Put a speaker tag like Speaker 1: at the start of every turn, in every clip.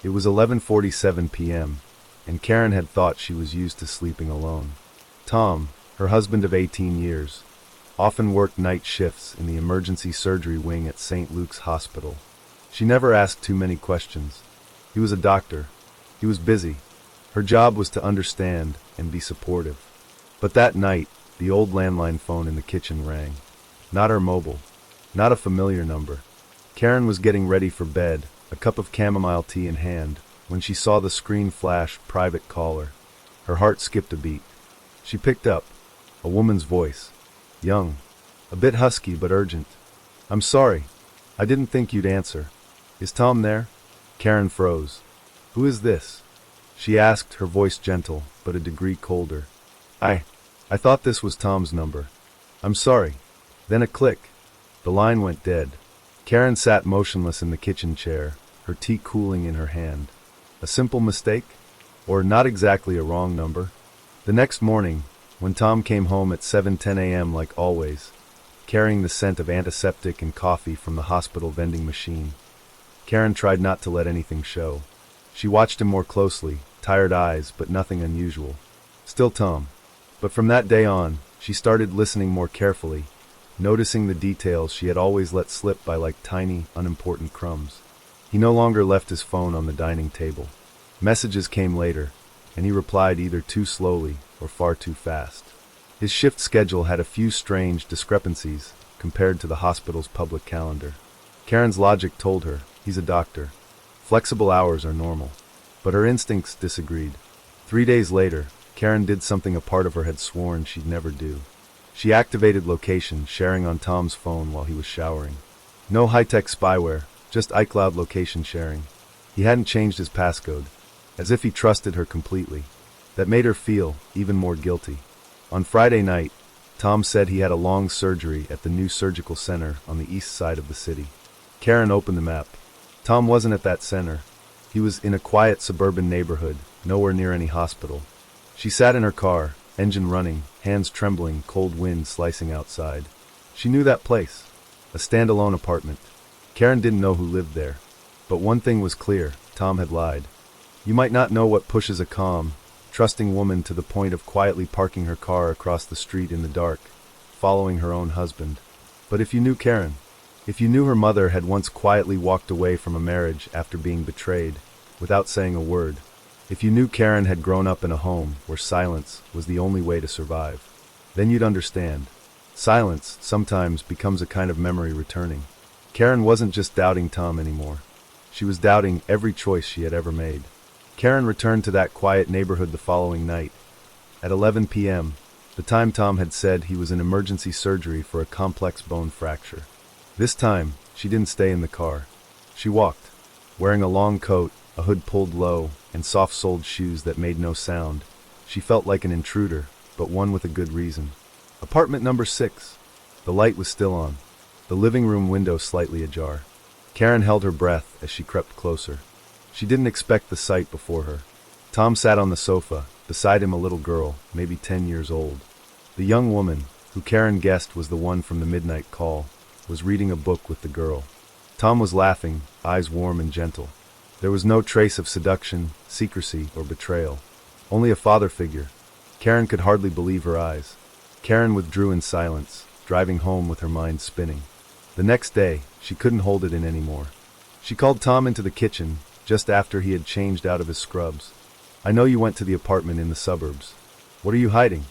Speaker 1: It was 11:47 p.m., and Karen had thought she was used to sleeping alone. Tom, her husband of 18 years, often worked night shifts in the emergency surgery wing at St. Luke's Hospital. She never asked too many questions. He was a doctor. He was busy. Her job was to understand and be supportive. But that night, the old landline phone in the kitchen rang. Not her mobile. Not a familiar number. Karen was getting ready for bed, a cup of chamomile tea in hand, when she saw the screen flash private caller. Her heart skipped a beat. She picked up. A woman's voice. Young. A bit husky but urgent. "I'm sorry. I didn't think you'd answer. Is Tom there?" Karen froze. "Who is this?" she asked, her voice gentle, but a degree colder. I thought this was Tom's number. "I'm sorry." Then a click. The line went dead. Karen sat motionless in the kitchen chair, her tea cooling in her hand. A simple mistake? Or not exactly a wrong number? The next morning, when Tom came home at 7:10 a.m. like always, carrying the scent of antiseptic and coffee from the hospital vending machine, Karen tried not to let anything show. She watched him more closely, tired eyes, but nothing unusual. Still Tom. But from that day on, she started listening more carefully, noticing the details she had always let slip by like tiny, unimportant crumbs. He no longer left his phone on the dining table. Messages came later, and he replied either too slowly or far too fast. His shift schedule had a few strange discrepancies compared to the hospital's public calendar. Karen's logic told her, he's a doctor. Flexible hours are normal. But her instincts disagreed. 3 days later, Karen did something a part of her had sworn she'd never do. She activated location sharing on Tom's phone while he was showering. No high-tech spyware, just iCloud location sharing. He hadn't changed his passcode, as if he trusted her completely. That made her feel even more guilty. On Friday night, Tom said he had a long surgery at the new surgical center on the east side of the city. Karen opened the map. Tom wasn't at that center. He was in a quiet suburban neighborhood, nowhere near any hospital. She sat in her car, engine running, hands trembling, cold wind slicing outside. She knew that place. A standalone apartment. Karen didn't know who lived there. But one thing was clear, Tom had lied. You might not know what pushes a calm, trusting woman to the point of quietly parking her car across the street in the dark, following her own husband. But if you knew Karen, if you knew her mother had once quietly walked away from a marriage after being betrayed, without saying a word, if you knew Karen had grown up in a home where silence was the only way to survive, then you'd understand. Silence sometimes becomes a kind of memory returning. Karen wasn't just doubting Tom anymore. She was doubting every choice she had ever made. Karen returned to that quiet neighborhood the following night. At 11 p.m., the time Tom had said he was in emergency surgery for a complex bone fracture. This time, she didn't stay in the car. She walked, wearing a long coat, a hood pulled low, and soft-soled shoes that made no sound. She felt like an intruder, but one with a good reason. Apartment number 6. The light was still on, the living room window slightly ajar. Karen held her breath as she crept closer. She didn't expect the sight before her. Tom sat on the sofa, beside him a little girl, maybe 10 years old. The young woman, who Karen guessed was the one from the midnight call, was reading a book with the girl. Tom was laughing, eyes warm and gentle. There was no trace of seduction, secrecy, or betrayal. Only a father figure. Karen could hardly believe her eyes. Karen withdrew in silence, driving home with her mind spinning. The next day, she couldn't hold it in anymore. She called Tom into the kitchen, just after he had changed out of his scrubs. "I know you went to the apartment in the suburbs. What are you hiding?"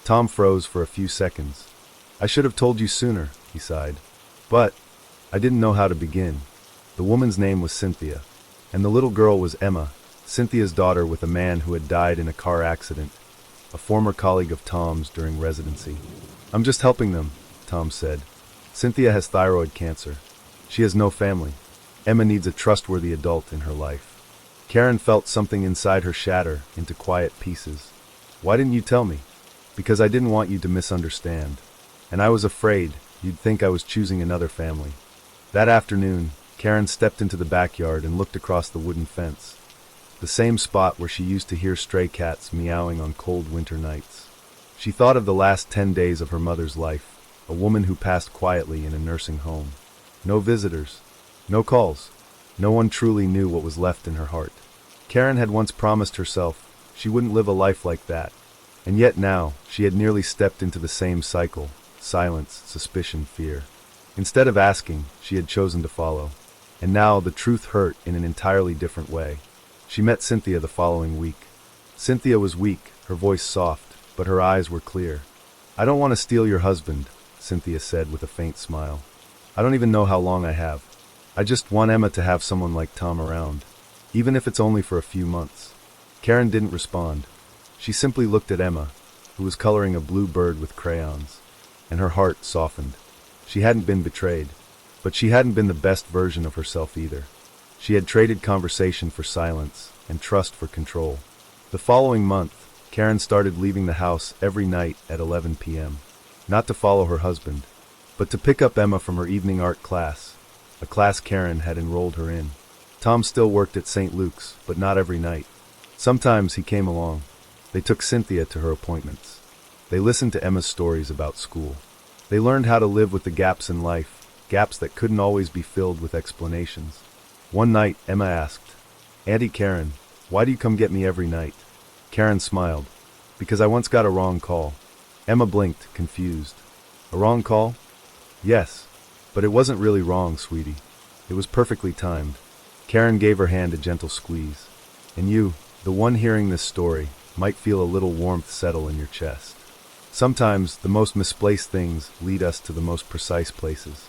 Speaker 1: Tom froze for a few seconds. "I should have told you sooner," he sighed. "But I didn't know how to begin." The woman's name was Cynthia, and the little girl was Emma, Cynthia's daughter with a man who had died in a car accident, a former colleague of Tom's during residency. "I'm just helping them," Tom said. "Cynthia has thyroid cancer. She has no family. Emma needs a trustworthy adult in her life." Karen felt something inside her shatter into quiet pieces. "Why didn't you tell me?" "Because I didn't want you to misunderstand. And I was afraid you'd think I was choosing another family." That afternoon, Karen stepped into the backyard and looked across the wooden fence, the same spot where she used to hear stray cats meowing on cold winter nights. She thought of the last 10 days of her mother's life, a woman who passed quietly in a nursing home. No visitors, no calls, No one truly knew what was left in her heart. Karen had once promised herself she wouldn't live a life like that, and yet now she had nearly stepped into the same cycle: silence, suspicion, fear. Instead of asking, she had chosen to follow. And now the truth hurt in an entirely different way. She met Cynthia the following week. Cynthia was weak, her voice soft, but her eyes were clear. "I don't want to steal your husband," Cynthia said with a faint smile. "I don't even know how long I have. I just want Emma to have someone like Tom around, even if it's only for a few months." Karen didn't respond. She simply looked at Emma, who was coloring a blue bird with crayons, and her heart softened. She hadn't been betrayed, but she hadn't been the best version of herself either. She had traded conversation for silence and trust for control. The following month, Karen started leaving the house every night at 11 p.m., not to follow her husband, but to pick up Emma from her evening art class, a class Karen had enrolled her in. Tom still worked at St. Luke's, but not every night. Sometimes he came along. They took Cynthia to her appointments. They listened to Emma's stories about school. They learned how to live with the gaps in life, gaps that couldn't always be filled with explanations. One night, Emma asked, "Auntie Karen, why do you come get me every night?" Karen smiled. "Because I once got a wrong call." Emma blinked, confused. "A wrong call?" "Yes, but it wasn't really wrong, sweetie. It was perfectly timed." Karen gave her hand a gentle squeeze. "And you, the one hearing this story, might feel a little warmth settle in your chest. Sometimes the most misplaced things lead us to the most precise places."